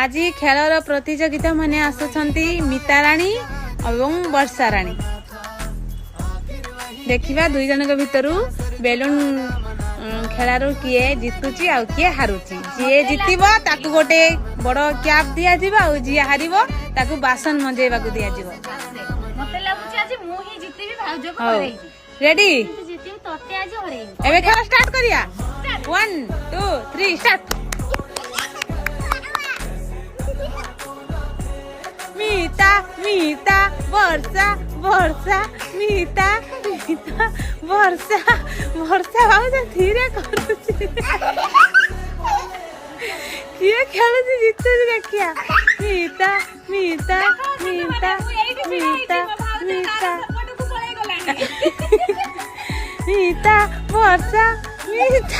आज खेलर प्रतियोगिता माने आसुछंती मिता राणी एवं वर्षा राणी। देखिबा दुई जन के भितरु बेलून खेलारू किए जितुची आ किए हारुची। जे जितिबो ताकू गोटे बड़ कैप दिया जिवो आ जे हारिबो ताकू बासन मंजेबा को दिया जिवो। मते लागुची आज मु ही जितिबी भाउजो को हरेई। रेडी जितिबी तोते आज हरेई। एबे खेल स्टार्ट करिया 1 2 3 स्टार्ट। मीता मीता वर्षा वर्षा मीता मीता वर्षा वर्षा भाउज धीरे करूची किए खेलुची जितुची देखिया मीता मीता मीता मीता मीता मीता वर्षा मीता